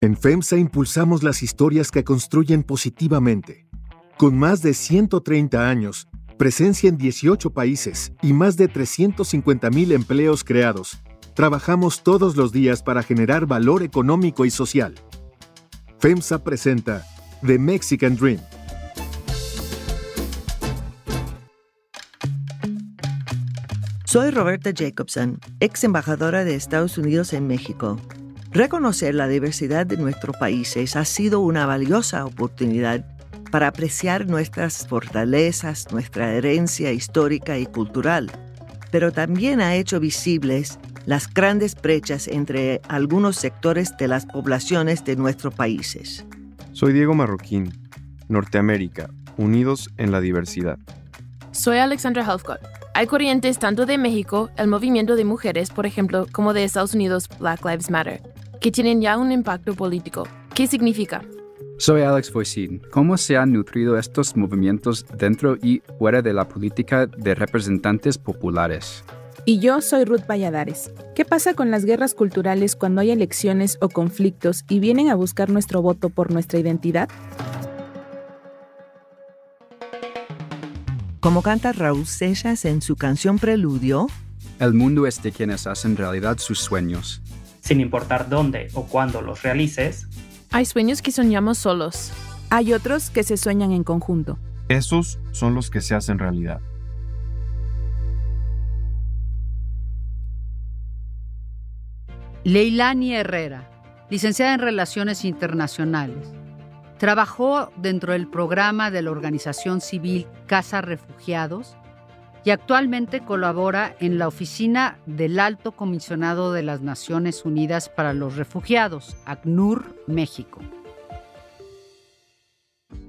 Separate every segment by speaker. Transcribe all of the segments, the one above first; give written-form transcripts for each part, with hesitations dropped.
Speaker 1: En FEMSA impulsamos las historias que construyen positivamente. Con más de 130 años, presencia en 18 países y más de 350,000 empleos creados, trabajamos todos los días para generar valor económico y social. FEMSA presenta The Mexican Dream.
Speaker 2: Soy Roberta Jacobson, ex embajadora de Estados Unidos en México. Reconocer la diversidad de nuestros países ha sido una valiosa oportunidad para apreciar nuestras fortalezas, nuestra herencia histórica y cultural, pero también ha hecho visibles las grandes brechas entre algunos sectores de las poblaciones de nuestros países.
Speaker 3: Soy Diego Marroquín, Norteamérica, unidos en la diversidad.
Speaker 4: Soy Alexandra Helfgott. Hay corrientes tanto de México, el movimiento de mujeres, por ejemplo, como de Estados Unidos, Black Lives Matter, que tienen ya un impacto político. ¿Qué significa?
Speaker 5: Soy Alex Voisin. ¿Cómo se han nutrido estos movimientos dentro y fuera de la política de representantes populares?
Speaker 6: Y yo soy Ruth Valladares. ¿Qué pasa con las guerras culturales cuando hay elecciones o conflictos y vienen a buscar nuestro voto por nuestra identidad?
Speaker 2: Como canta Raúl Seixas en su canción Preludio,
Speaker 5: el mundo es de quienes hacen realidad sus sueños.
Speaker 7: Sin importar dónde o cuándo los realices,
Speaker 4: hay sueños que soñamos solos.
Speaker 6: Hay otros que se sueñan en conjunto.
Speaker 3: Esos son los que se hacen realidad.
Speaker 8: Leilani Herrera, licenciada en Relaciones Internacionales. Trabajó dentro del programa de la organización civil Casa Refugiados y actualmente colabora en la oficina del Alto Comisionado de las Naciones Unidas para los Refugiados, ACNUR, México.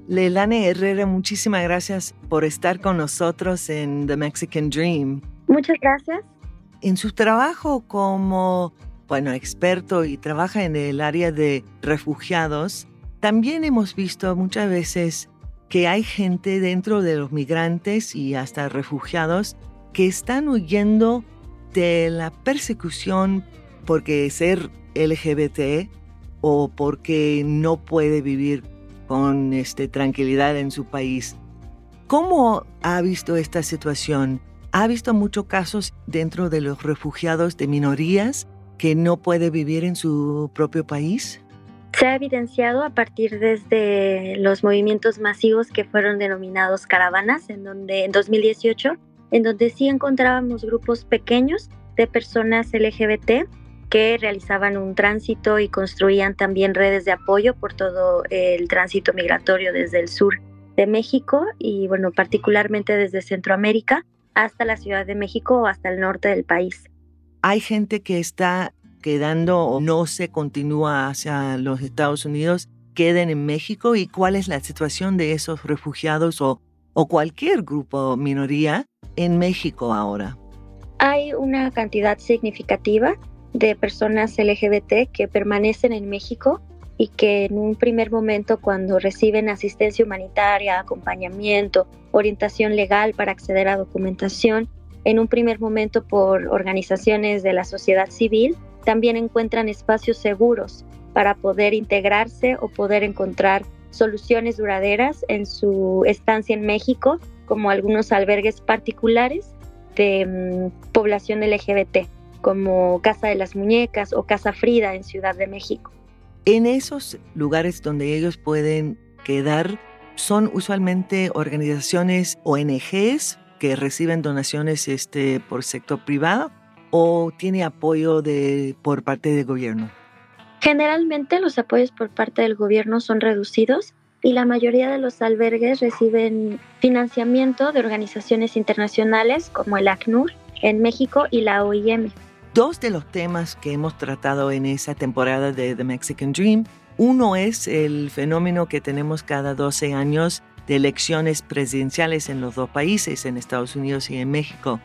Speaker 2: Leilani Herrera, muchísimas gracias por estar con nosotros en The Mexican Dream.
Speaker 9: Muchas gracias.
Speaker 2: En su trabajo como, experto y trabaja en el área de refugiados, también hemos visto muchas veces que hay gente dentro de los migrantes y hasta refugiados que están huyendo de la persecución porque ser LGBT o porque no puede vivir con tranquilidad en su país. ¿Cómo ha visto esta situación? ¿Ha visto muchos casos dentro de los refugiados de minorías que no puede vivir en su propio país?
Speaker 9: Se ha evidenciado a partir desde los movimientos masivos que fueron denominados caravanas, en 2018, en donde sí encontrábamos grupos pequeños de personas LGBT que realizaban un tránsito y construían también redes de apoyo por todo el tránsito migratorio desde el sur de México y, particularmente desde Centroamérica hasta la Ciudad de México o hasta el norte del país.
Speaker 2: Hay gente que está quedando o no se continúa hacia los Estados Unidos, queden en México. ¿Y cuál es la situación de esos refugiados o cualquier grupo minoría en México ahora?
Speaker 9: Hay una cantidad significativa de personas LGBT que permanecen en México y que en un primer momento, cuando reciben asistencia humanitaria, acompañamiento, orientación legal para acceder a documentación, en un primer momento por organizaciones de la sociedad civil, también encuentran espacios seguros para poder integrarse o poder encontrar soluciones duraderas en su estancia en México, como algunos albergues particulares de población LGBT, como Casa de las Muñecas o Casa Frida en Ciudad de México.
Speaker 2: En esos lugares donde ellos pueden quedar, ¿son usualmente organizaciones ONGs que reciben donaciones por sector privado o tiene apoyo por parte del gobierno?
Speaker 9: Generalmente los apoyos por parte del gobierno son reducidos y la mayoría de los albergues reciben financiamiento de organizaciones internacionales como el ACNUR en México y la OIM.
Speaker 2: Dos de los temas que hemos tratado en esa temporada de The Mexican Dream, uno es el fenómeno que tenemos cada 12 años de elecciones presidenciales en los dos países, en Estados Unidos y en México.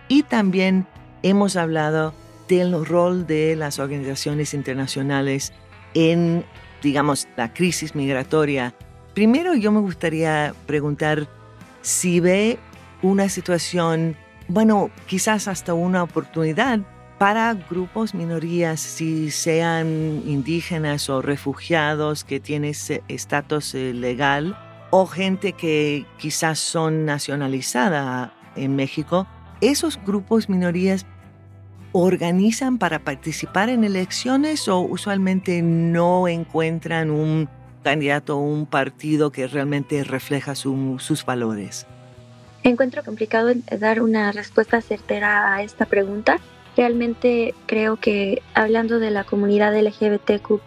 Speaker 2: Y también hemos hablado del rol de las organizaciones internacionales en, la crisis migratoria. Primero, yo me gustaría preguntar si ve una situación, quizás hasta una oportunidad para grupos minorías, si sean indígenas o refugiados que tienen estatus legal o gente que quizás son nacionalizada en México, esos grupos minorías organizan para participar en elecciones o usualmente no encuentran un candidato o un partido que realmente refleja sus valores.
Speaker 9: Encuentro complicado dar una respuesta certera a esta pregunta. Realmente creo que hablando de la comunidad LGBTQ+,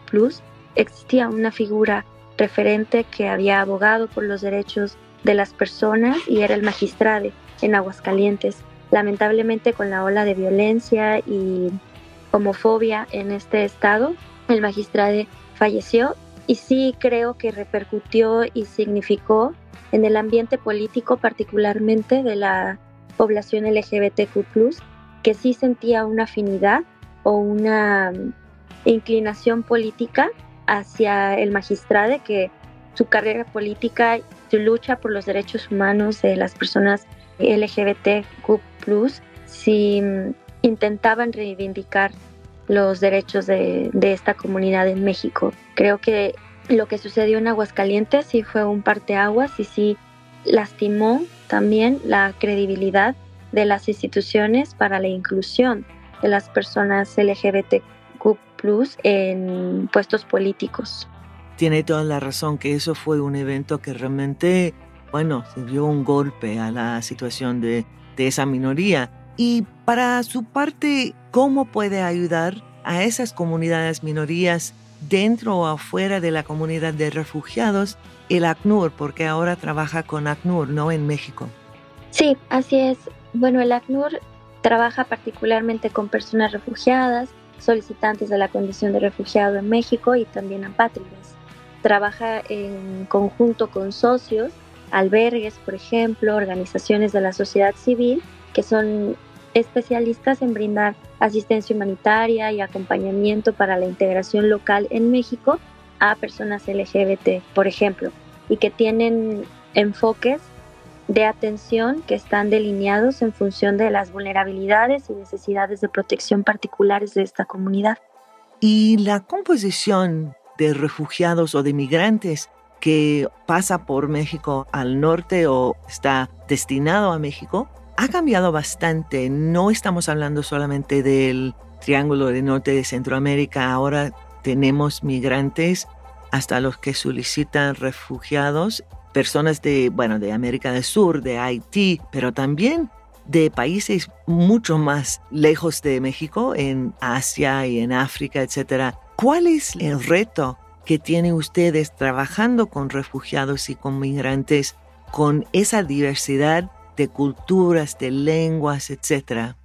Speaker 9: existía una figura referente que había abogado por los derechos de las personas y era el magistrado en Aguascalientes. Lamentablemente, con la ola de violencia y homofobia en este estado, el magistrado falleció y sí creo que repercutió y significó en el ambiente político, particularmente de la población LGBTQ+, que sí sentía una afinidad o una inclinación política hacia el magistrado, que su carrera política, su lucha por los derechos humanos de las personas LGBTQ+, sí intentaban reivindicar los derechos de esta comunidad en México. Creo que lo que sucedió en Aguascalientes sí fue un parteaguas y sí lastimó también la credibilidad de las instituciones para la inclusión de las personas LGBTQ+ en puestos políticos.
Speaker 2: Tiene toda la razón que eso fue un evento que realmente, se dio un golpe a la situación de esa minoría. Y para su parte, ¿cómo puede ayudar a esas comunidades minorías dentro o afuera de la comunidad de refugiados el ACNUR? Porque ahora trabaja con ACNUR, ¿no? En México.
Speaker 9: Sí, así es. Bueno, el ACNUR trabaja particularmente con personas refugiadas, solicitantes de la condición de refugiado en México y también apátridas. Trabaja en conjunto con socios, albergues, por ejemplo, organizaciones de la sociedad civil que son especialistas en brindar asistencia humanitaria y acompañamiento para la integración local en México a personas LGBT, por ejemplo, y que tienen enfoques de atención que están delineados en función de las vulnerabilidades y necesidades de protección particulares de esta comunidad.
Speaker 2: Y la composición de refugiados o de migrantes que pasa por México al norte o está destinado a México ha cambiado bastante. No estamos hablando solamente del Triángulo del Norte de Centroamérica. Ahora tenemos migrantes hasta los que solicitan refugiados, personas de América del Sur, de Haití, pero también de países mucho más lejos de México, en Asia y en África, etc. ¿Cuál es el reto que tienen ustedes trabajando con refugiados y con migrantes, con esa diversidad de culturas, de lenguas, etcétera?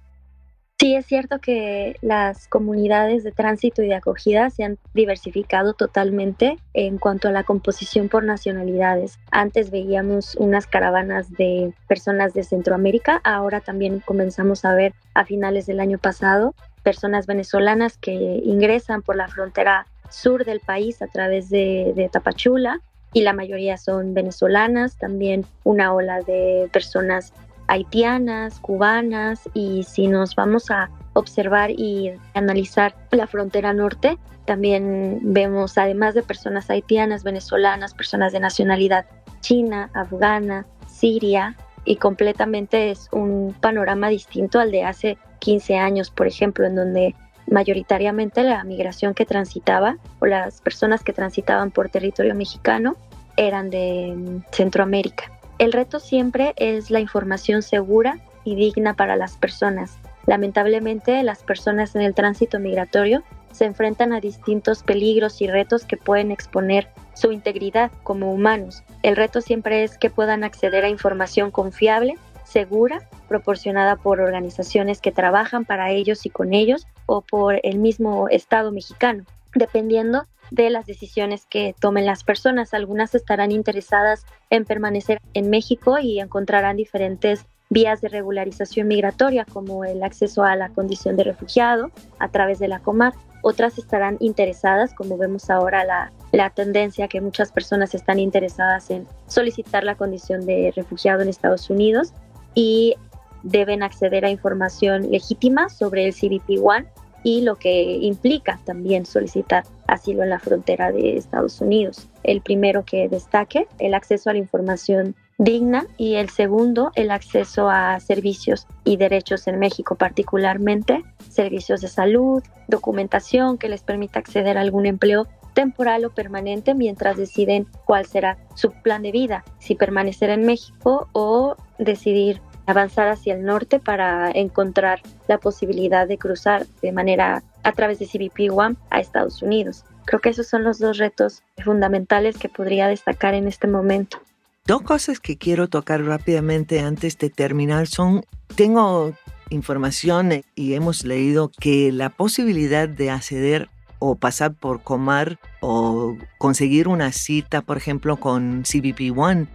Speaker 9: Sí, es cierto que las comunidades de tránsito y de acogida se han diversificado totalmente en cuanto a la composición por nacionalidades. Antes veíamos unas caravanas de personas de Centroamérica, ahora también comenzamos a ver a finales del año pasado personas venezolanas que ingresan por la frontera sur del país a través de Tapachula, y la mayoría son venezolanas, también una ola de personas haitianas, cubanas, y si nos vamos a observar y analizar la frontera norte, también vemos, además de personas haitianas, venezolanas, personas de nacionalidad china, afgana, siria, y completamente es un panorama distinto al de hace 15 años, por ejemplo, en donde mayoritariamente la migración que transitaba o las personas que transitaban por territorio mexicano eran de Centroamérica. El reto siempre es la información segura y digna para las personas. Lamentablemente, las personas en el tránsito migratorio se enfrentan a distintos peligros y retos que pueden exponer su integridad como humanos. El reto siempre es que puedan acceder a información confiable, segura, proporcionada por organizaciones que trabajan para ellos y con ellos o por el mismo Estado mexicano, dependiendo de las decisiones que tomen las personas. Algunas estarán interesadas en permanecer en México y encontrarán diferentes vías de regularización migratoria, como el acceso a la condición de refugiado a través de la Comar. Otras estarán interesadas, como vemos ahora la tendencia que muchas personas están interesadas en solicitar la condición de refugiado en Estados Unidos, y deben acceder a información legítima sobre el CBP-1 y lo que implica también solicitar asilo en la frontera de Estados Unidos. El primero que destaque, el acceso a la información digna, y el segundo, el acceso a servicios y derechos en México, particularmente servicios de salud, documentación que les permita acceder a algún empleo temporal o permanente mientras deciden cuál será su plan de vida, si permanecer en México o decidir avanzar hacia el norte para encontrar la posibilidad de cruzar de manera a través de CBP-1 a Estados Unidos. Creo que esos son los dos retos fundamentales que podría destacar en este momento.
Speaker 2: Dos cosas que quiero tocar rápidamente antes de terminar son, tengo información y hemos leído que la posibilidad de acceder o pasar por Comar o conseguir una cita, por ejemplo, con CBP-1,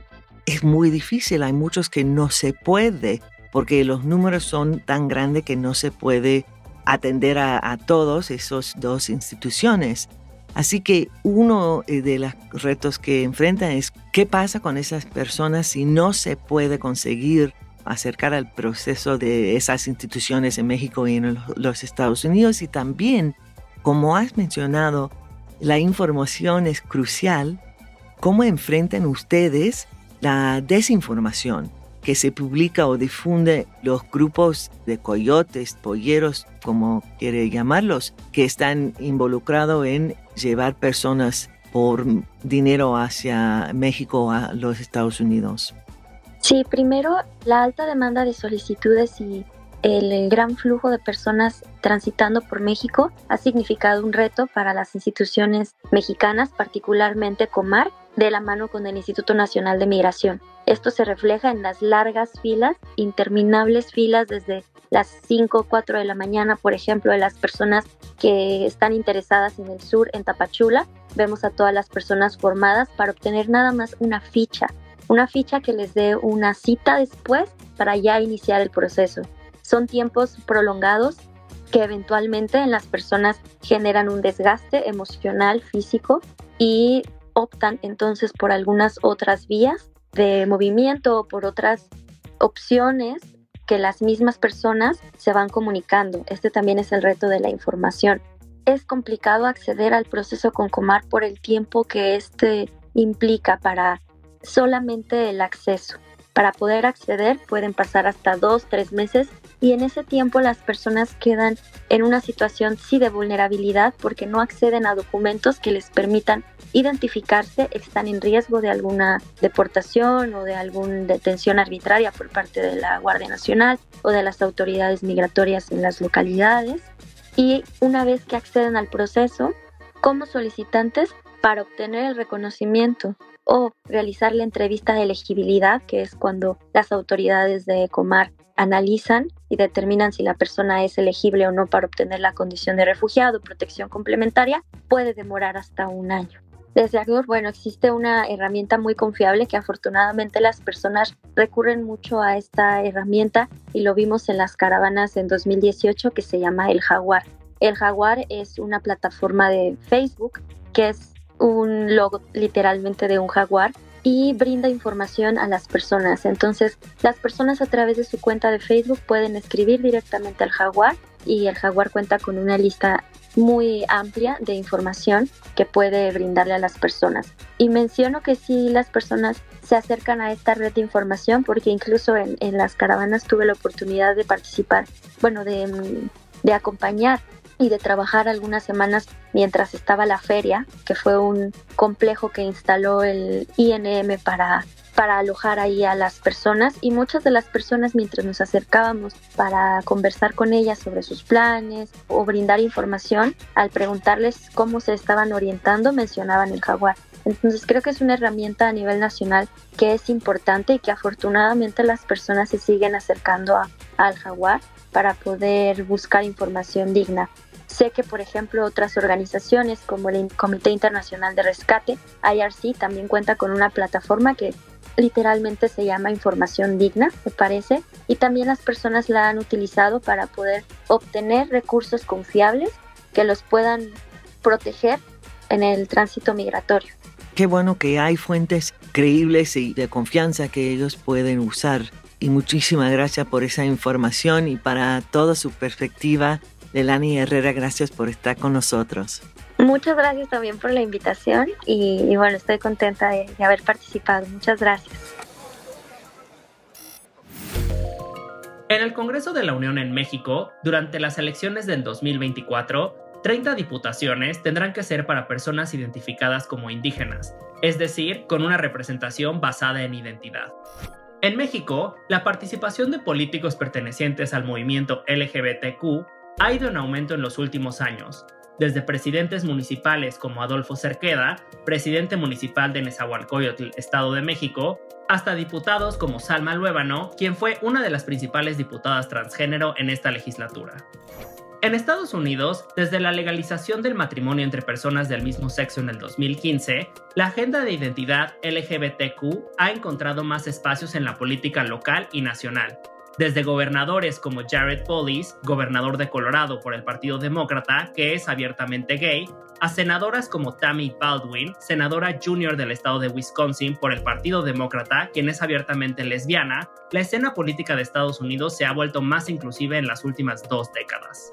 Speaker 2: es muy difícil. Hay muchos que no se puede porque los números son tan grandes que no se puede atender a todos esos dos instituciones. Así que uno de los retos que enfrentan es qué pasa con esas personas si no se puede conseguir acercar al proceso de esas instituciones en México y en los Estados Unidos. Y también, como has mencionado, la información es crucial. ¿Cómo enfrentan ustedes la desinformación que se publica o difunde los grupos de coyotes, polleros, como quiere llamarlos, que están involucrados en llevar personas por dinero hacia México o a los Estados Unidos?
Speaker 9: Sí, primero, la alta demanda de solicitudes y el gran flujo de personas transitando por México ha significado un reto para las instituciones mexicanas, particularmente Comar, de la mano con el Instituto Nacional de Migración. Esto se refleja en las largas filas, interminables filas desde las 5 o 4 de la mañana, por ejemplo, de las personas que están interesadas en el sur, en Tapachula. Vemos a todas las personas formadas para obtener nada más una ficha que les dé una cita después para ya iniciar el proceso. Son tiempos prolongados que eventualmente en las personas generan un desgaste emocional, físico, y optan entonces por algunas otras vías de movimiento o por otras opciones que las mismas personas se van comunicando. Este también es el reto de la información. Es complicado acceder al proceso con Comar por el tiempo que implica para solamente el acceso. Para poder acceder pueden pasar hasta 2-3 meses y en ese tiempo las personas quedan en una situación sí de vulnerabilidad porque no acceden a documentos que les permitan identificarse, están en riesgo de alguna deportación o de alguna detención arbitraria por parte de la Guardia Nacional o de las autoridades migratorias en las localidades. Y una vez que acceden al proceso, como solicitantes, para obtener el reconocimiento o realizar la entrevista de elegibilidad, que es cuando las autoridades de Comar analizan y determinan si la persona es elegible o no para obtener la condición de refugiado o protección complementaria, puede demorar hasta 1 año. Desde ACNUR, existe una herramienta muy confiable que afortunadamente las personas recurren mucho a esta herramienta y lo vimos en las caravanas en 2018 que se llama El Jaguar. El Jaguar es una plataforma de Facebook que es un logo literalmente de un jaguar y brinda información a las personas. Entonces, las personas a través de su cuenta de Facebook pueden escribir directamente al Jaguar y el Jaguar cuenta con una lista muy amplia de información que puede brindarle a las personas. Y menciono que sí, las personas se acercan a esta red de información porque incluso en las caravanas tuve la oportunidad de participar, de acompañar y de trabajar algunas semanas mientras estaba la feria, que fue un complejo que instaló el INM para alojar ahí a las personas, y muchas de las personas mientras nos acercábamos para conversar con ellas sobre sus planes o brindar información, al preguntarles cómo se estaban orientando, mencionaban el Jaguar. Entonces creo que es una herramienta a nivel nacional que es importante y que afortunadamente las personas se siguen acercando al Jaguar para poder buscar información digna. Sé que, por ejemplo, otras organizaciones como el Comité Internacional de Rescate, IRC, también cuenta con una plataforma que literalmente se llama Información Digna, me parece, y también las personas la han utilizado para poder obtener recursos confiables que los puedan proteger en el tránsito migratorio.
Speaker 2: Qué bueno que hay fuentes creíbles y de confianza que ellos pueden usar. y muchísimas gracias por esa información y para toda su perspectiva. Leilani Herrera, gracias por estar con nosotros.
Speaker 9: Muchas gracias también por la invitación y bueno, estoy contenta de haber participado. Muchas gracias.
Speaker 10: En el Congreso de la Unión en México, durante las elecciones del 2024, 30 diputaciones tendrán que ser para personas identificadas como indígenas, es decir, con una representación basada en identidad. En México, la participación de políticos pertenecientes al movimiento LGBTQ ha ido en aumento en los últimos años, desde presidentes municipales como Adolfo Cerqueda, presidente municipal de Nezahualcóyotl, Estado de México, hasta diputados como Salma Luébano, quien fue una de las principales diputadas transgénero en esta legislatura. En Estados Unidos, desde la legalización del matrimonio entre personas del mismo sexo en el 2015, la agenda de identidad LGBTQ ha encontrado más espacios en la política local y nacional, desde gobernadores como Jared Polis, gobernador de Colorado por el Partido Demócrata, que es abiertamente gay, a senadoras como Tammy Baldwin, senadora junior del estado de Wisconsin por el Partido Demócrata, quien es abiertamente lesbiana. La escena política de Estados Unidos se ha vuelto más inclusiva en las últimas 2 décadas.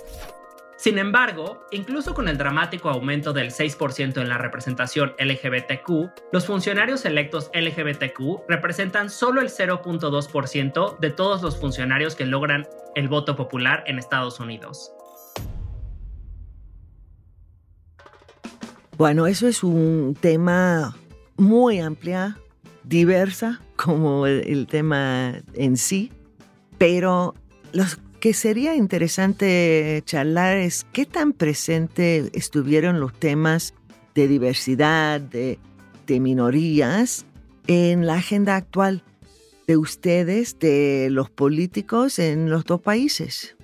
Speaker 10: Sin embargo, incluso con el dramático aumento del 6% en la representación LGBTQ, los funcionarios electos LGBTQ representan solo el 0.2% de todos los funcionarios que logran el voto popular en Estados Unidos.
Speaker 2: Bueno, eso es un tema muy amplio, diversa, como el tema en sí, pero los que sería interesante charlar es qué tan presente estuvieron los temas de diversidad, de minorías en la agenda actual de ustedes, de los políticos en los 2 países.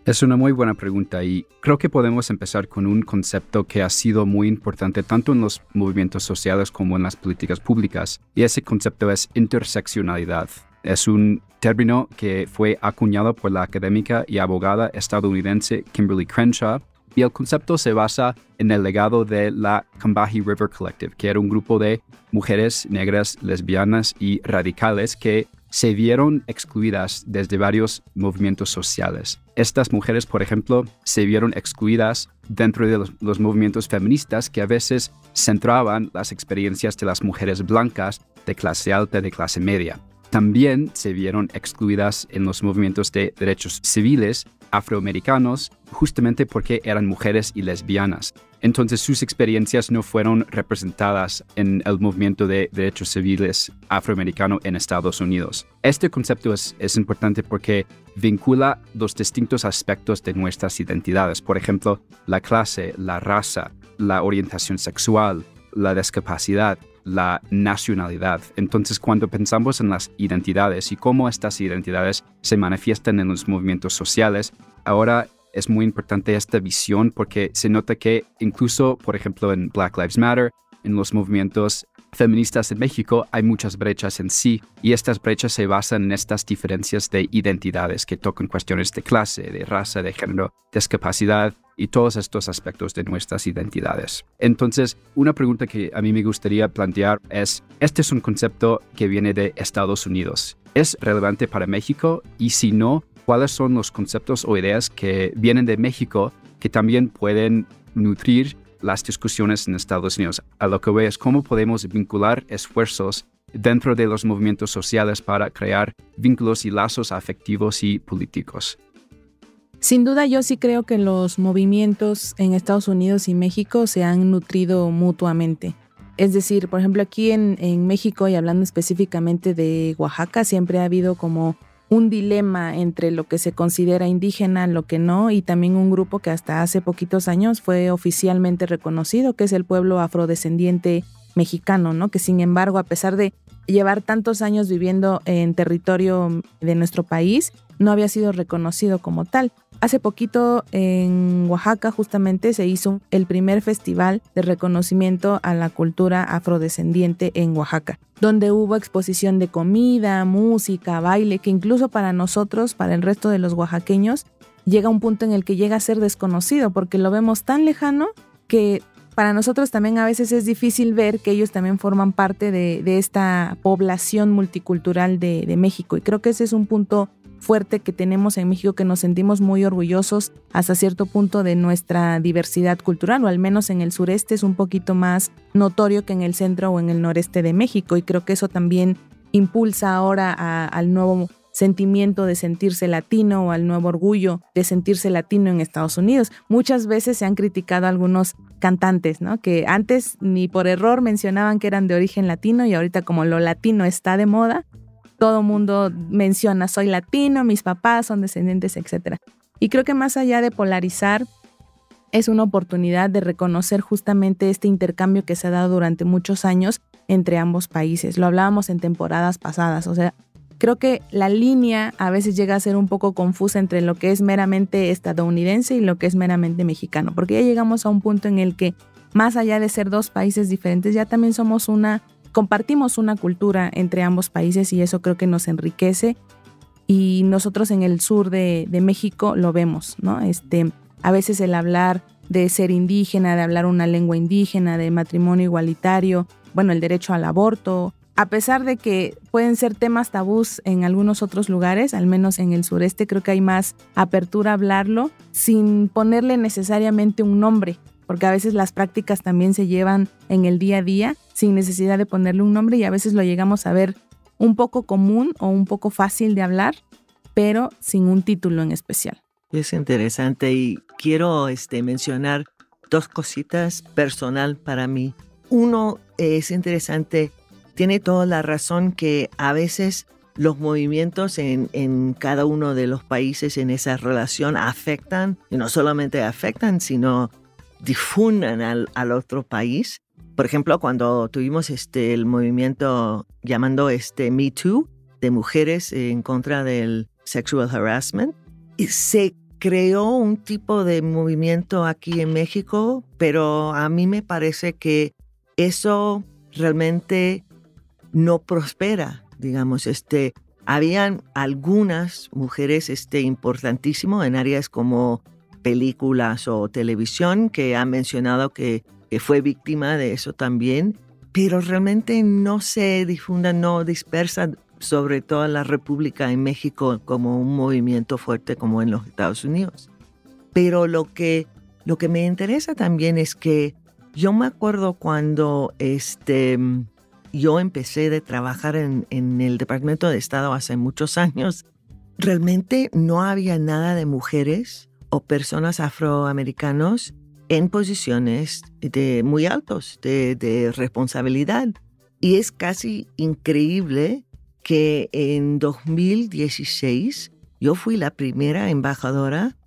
Speaker 5: Es una muy buena pregunta y creo que podemos empezar con un concepto que ha sido muy importante tanto en los movimientos sociales como en las políticas públicas, y ese concepto es interseccionalidad. Es un término que fue acuñado por la académica y abogada estadounidense Kimberly Crenshaw, y el concepto se basa en el legado de la Combahee River Collective, que era un grupo de mujeres negras, lesbianas y radicales que se vieron excluidas desde varios movimientos sociales. Estas mujeres, por ejemplo, se vieron excluidas dentro de los movimientos feministas que a veces centraban las experiencias de las mujeres blancas de clase alta y de clase media. También se vieron excluidas en los movimientos de derechos civiles afroamericanos justamente porque eran mujeres y lesbianas. Entonces sus experiencias no fueron representadas en el movimiento de derechos civiles afroamericano en Estados Unidos. Este concepto es importante porque vincula los distintos aspectos de nuestras identidades. Por ejemplo, la clase, la raza, la orientación sexual, la discapacidad, la nacionalidad. Entonces, cuando pensamos en las identidades y cómo estas identidades se manifiestan en los movimientos sociales, ahora es muy importante esta visión porque se nota que incluso, por ejemplo, en Black Lives Matter, en los movimientos feministas en México, hay muchas brechas en sí, y estas brechas se basan en estas diferencias de identidades que tocan cuestiones de clase, de raza, de género, discapacidad y todos estos aspectos de nuestras identidades. Entonces, una pregunta que a mí me gustaría plantear es, este es un concepto que viene de Estados Unidos. ¿Es relevante para México? Y si no, ¿cuáles son los conceptos o ideas que vienen de México que también pueden nutrir las discusiones en Estados Unidos? A lo que veo es cómo podemos vincular esfuerzos dentro de los movimientos sociales para crear vínculos y lazos afectivos y políticos.
Speaker 6: Sin duda, yo sí creo que los movimientos en Estados Unidos y México se han nutrido mutuamente. Es decir, por ejemplo, aquí en México, y hablando específicamente de Oaxaca, siempre ha habido como un dilema entre lo que se considera indígena, lo que no, y también un grupo que hasta hace poquitos años fue oficialmente reconocido, que es el pueblo afrodescendiente mexicano, ¿no? Que sin embargo, a pesar de llevar tantos años viviendo en territorio de nuestro país, no había sido reconocido como tal. Hace poquito en Oaxaca justamente se hizo el primer festival de reconocimiento a la cultura afrodescendiente en Oaxaca, donde hubo exposición de comida, música, baile, que incluso para nosotros, para el resto de los oaxaqueños, llega un punto en el que llega a ser desconocido porque lo vemos tan lejano que para nosotros también a veces es difícil ver que ellos también forman parte de esta población multicultural de México. Y creo que ese es un punto fuerte que tenemos en México, que nos sentimos muy orgullosos hasta cierto punto de nuestra diversidad cultural, o al menos en el sureste es un poquito más notorio que en el centro o en el noreste de México. Y creo que eso también impulsa ahora al nuevo sentimiento de sentirse latino o al nuevo orgullo de sentirse latino en Estados Unidos. Muchas veces se han criticado a algunos cantantes, ¿no? Que antes ni por error mencionaban que eran de origen latino y ahorita como lo latino está de moda, todo mundo menciona soy latino, mis papás son descendientes, etc. Y creo que más allá de polarizar, es una oportunidad de reconocer justamente este intercambio que se ha dado durante muchos años entre ambos países. Lo hablábamos en temporadas pasadas, o sea, creo que la línea a veces llega a ser un poco confusa entre lo que es meramente estadounidense y lo que es meramente mexicano, porque ya llegamos a un punto en el que más allá de ser dos países diferentes, ya también compartimos una cultura entre ambos países y eso creo que nos enriquece y nosotros en el sur de México lo vemos, ¿no? A veces el hablar de ser indígena, de hablar una lengua indígena, de matrimonio igualitario, bueno, el derecho al aborto, a pesar de que pueden ser temas tabús en algunos otros lugares, al menos en el sureste creo que hay más apertura a hablarlo sin ponerle necesariamente un nombre, porque a veces las prácticas también se llevan en el día a día sin necesidad de ponerle un nombre y a veces lo llegamos a ver un poco común o un poco fácil de hablar, pero sin un título en especial.
Speaker 2: Es interesante y quiero mencionar dos cositas personal para mí. Uno, es interesante, tiene toda la razón que a veces los movimientos en cada uno de los países en esa relación afectan, y no solamente afectan, sino difunden al otro país. Por ejemplo, cuando tuvimos el movimiento llamando Me Too, de mujeres en contra del sexual harassment, y se creó un tipo de movimiento aquí en México, pero a mí me parece que eso realmente no prospera, digamos. Habían algunas mujeres importantísimo en áreas como películas o televisión que han mencionado que fue víctima de eso también, pero realmente no se difunda, no dispersa sobre toda la República en México como un movimiento fuerte como en los Estados Unidos. Pero lo que me interesa también es que yo me acuerdo cuando yo empecé de trabajar en el Departamento de Estado hace muchos años, realmente no había nada de mujeres o personas afroamericanos en posiciones muy altos de responsabilidad. Y es casi increíble que en 2016 yo fui la primera embajadora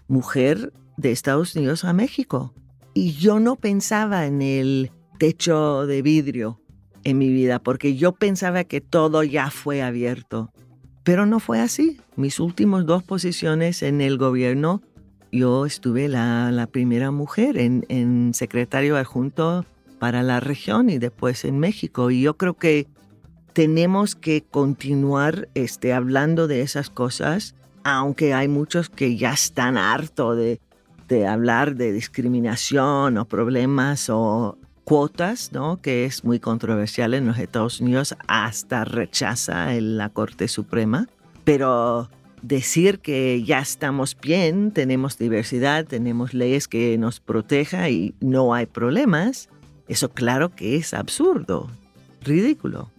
Speaker 2: mujer de Estados Unidos a México. Y yo no pensaba en el techo de vidrio en mi vida, porque yo pensaba que todo ya fue abierto. Pero no fue así. Mis últimas 2 posiciones en el gobierno, yo estuve la primera mujer en secretario adjunto para la región y después en México. Y yo creo que tenemos que continuar hablando de esas cosas, aunque hay muchos que ya están hartos de hablar de discriminación o problemas o cuotas, ¿no? Que es muy controversial en los Estados Unidos, hasta rechaza la Corte Suprema. Pero decir que ya estamos bien, tenemos diversidad, tenemos leyes que nos protejan y no hay problemas, eso claro que es absurdo, ridículo.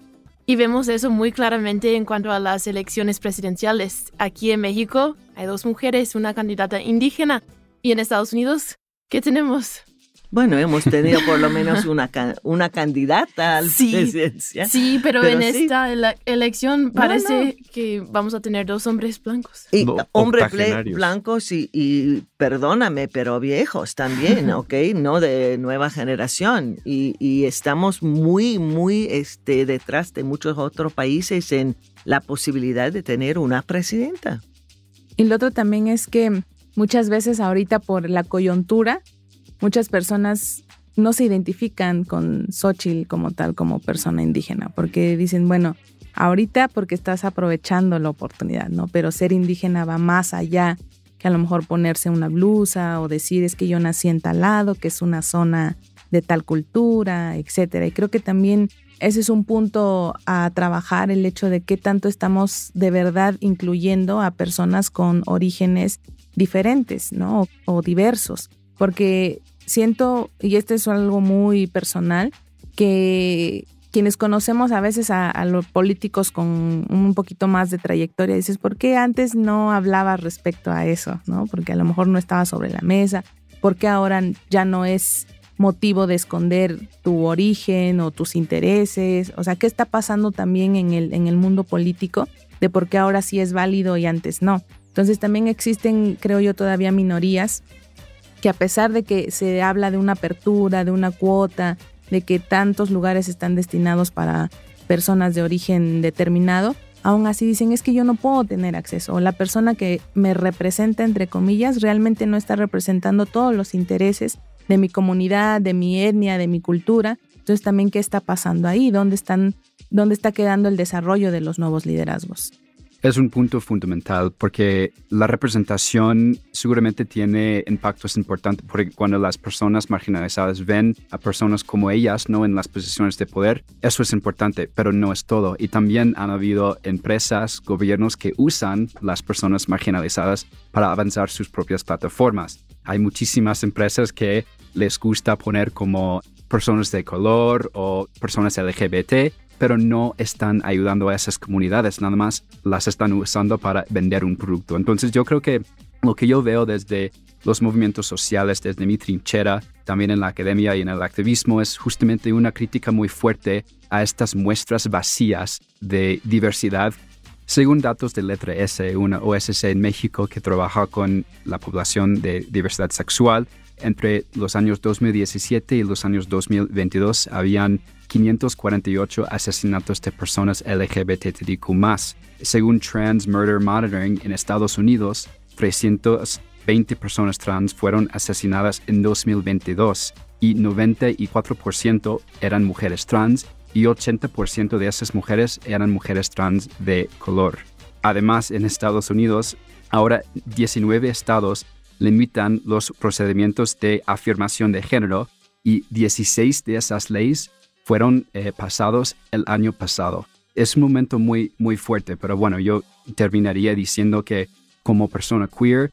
Speaker 4: Y vemos eso muy claramente en cuanto a las elecciones presidenciales. Aquí en México hay 2 mujeres, una candidata indígena. ¿Y en Estados Unidos qué tenemos?
Speaker 2: Bueno, hemos tenido por lo menos una candidata a la presidencia.
Speaker 4: Sí, pero en esta elección parece que vamos a tener 2 hombres blancos.
Speaker 2: Y hombres blancos y perdóname, pero viejos también, ¿ok? No de nueva generación. Y estamos muy, muy detrás de muchos otros países en la posibilidad de tener una presidenta.
Speaker 6: Y lo otro también es que muchas veces ahorita por la coyuntura, muchas personas no se identifican con Xóchitl como tal, como persona indígena, porque dicen, bueno, ahorita porque estás aprovechando la oportunidad, ¿no? Pero ser indígena va más allá que a lo mejor ponerse una blusa o decir es que yo nací en tal lado, que es una zona de tal cultura, etcétera. Y creo que también ese es un punto a trabajar, el hecho de qué tanto estamos de verdad incluyendo a personas con orígenes diferentes, ¿no? O diversos. Porque siento, y esto es algo muy personal, que quienes conocemos a veces a los políticos con un poquito más de trayectoria, dices, ¿por qué antes no hablabas respecto a eso? ¿No? Porque a lo mejor no estaba sobre la mesa. ¿Por qué ahora ya no es motivo de esconder tu origen o tus intereses? O sea, ¿qué está pasando también en el mundo político de por qué ahora sí es válido y antes no? Entonces también existen, creo yo, todavía minorías que a pesar de que se habla de una apertura, de una cuota, de que tantos lugares están destinados para personas de origen determinado, aún así dicen, es que yo no puedo tener acceso. O la persona que me representa, entre comillas, realmente no está representando todos los intereses de mi comunidad, de mi etnia, de mi cultura. Entonces también, ¿qué está pasando ahí? ¿Dónde está quedando el desarrollo de los nuevos liderazgos?
Speaker 5: Es un punto fundamental porque la representación seguramente tiene impactos importantes porque cuando las personas marginalizadas ven a personas como ellas, no en las posiciones de poder, eso es importante, pero no es todo. Y también han habido empresas, gobiernos que usan las personas marginalizadas para avanzar sus propias plataformas. Hay muchísimas empresas que les gusta poner como personas de color o personas LGBT, pero no están ayudando a esas comunidades, nada más las están usando para vender un producto. Entonces yo creo que lo que yo veo desde los movimientos sociales, desde mi trinchera, también en la academia y en el activismo, es justamente una crítica muy fuerte a estas muestras vacías de diversidad. Según datos de Letra S, una OSC en México que trabaja con la población de diversidad sexual, entre los años 2017 y los años 2022 habían 548 asesinatos de personas LGBTQ+. Según Trans Murder Monitoring en Estados Unidos, 320 personas trans fueron asesinadas en 2022 y 94% eran mujeres trans y 80% de esas mujeres eran mujeres trans de color. Además, en Estados Unidos, ahora 19 estados limitan los procedimientos de afirmación de género y 16 de esas leyes fueron pasados el año pasado. Es un momento muy, muy fuerte, pero bueno, yo terminaría diciendo que como persona queer,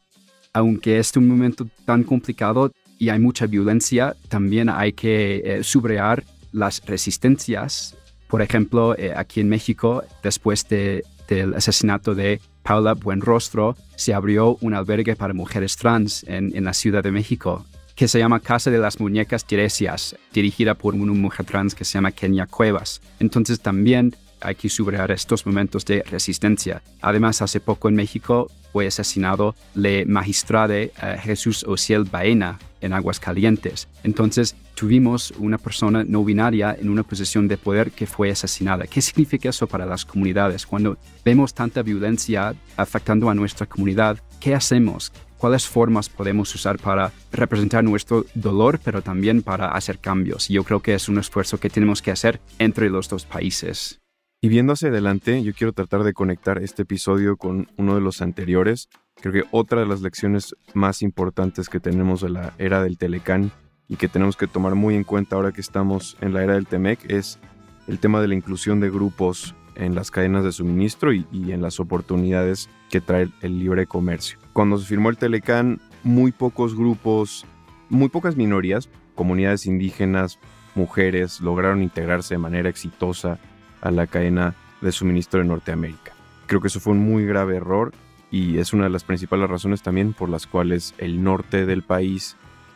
Speaker 5: aunque es un momento tan complicado y hay mucha violencia, también hay que subrayar las resistencias. Por ejemplo, aquí en México, después del asesinato de Paula Buenrostro, se abrió un albergue para mujeres trans en la Ciudad de México, que se llama Casa de las Muñecas Tiresias, dirigida por una mujer trans que se llama Kenia Cuevas. Entonces también hay que subrayar estos momentos de resistencia. Además, hace poco en México fue asesinado el magistrado Jesús Ociel Baena en Aguascalientes. Entonces tuvimos una persona no binaria en una posición de poder que fue asesinada. ¿Qué significa eso para las comunidades? Cuando vemos tanta violencia afectando a nuestra comunidad, ¿qué hacemos? ¿Cuáles formas podemos usar para representar nuestro dolor, pero también para hacer cambios? Y yo creo que es un esfuerzo que tenemos que hacer entre los dos países.
Speaker 3: Y viendo hacia adelante, yo quiero tratar de conectar este episodio con uno de los anteriores. Creo que otra de las lecciones más importantes que tenemos de la era del Telecán y que tenemos que tomar muy en cuenta ahora que estamos en la era del TEMEC es el tema de la inclusión de grupos en las cadenas de suministro y en las oportunidades que trae el libre comercio. Cuando se firmó el Telecán, muy pocos grupos, muy pocas minorías, comunidades indígenas, mujeres, lograron integrarse de manera exitosa a la cadena de suministro de Norteamérica. Creo que eso fue un muy grave error y es una de las principales razones también por las cuales el norte del país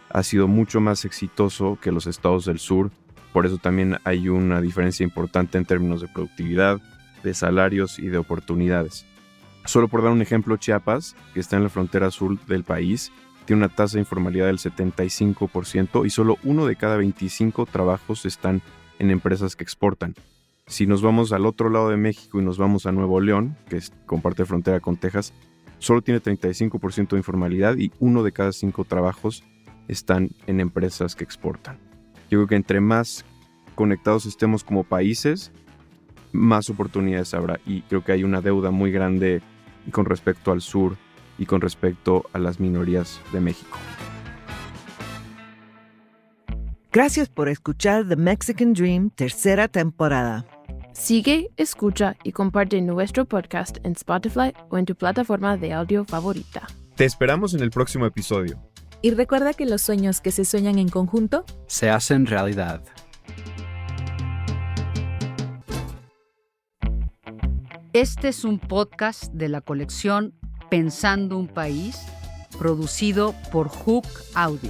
Speaker 3: ha sido mucho más exitoso que los estados del sur. Por eso también hay una diferencia importante en términos de productividad, de salarios y de oportunidades. Solo por dar un ejemplo, Chiapas, que está en la frontera sur del país, tiene una tasa de informalidad del 75% y solo 1 de cada 25 trabajos están en empresas que exportan. Si nos vamos al otro lado de México y nos vamos a Nuevo León, que comparte frontera con Texas, solo tiene 35% de informalidad y 1 de cada 5 trabajos están en empresas que exportan. Yo creo que entre más conectados estemos como países, más oportunidades habrá y creo que hay una deuda muy grande con respecto al sur y con respecto a las minorías de México.
Speaker 2: Gracias por escuchar The Mexican Dream, tercera temporada.
Speaker 4: Sigue, escucha y comparte nuestro podcast en Spotify o en tu plataforma de audio favorita.
Speaker 3: Te esperamos en el próximo episodio.
Speaker 6: Y recuerda que los sueños que se sueñan en conjunto
Speaker 5: se hacen realidad.
Speaker 8: Este es un podcast de la colección Pensando un País, producido por Hook Audio.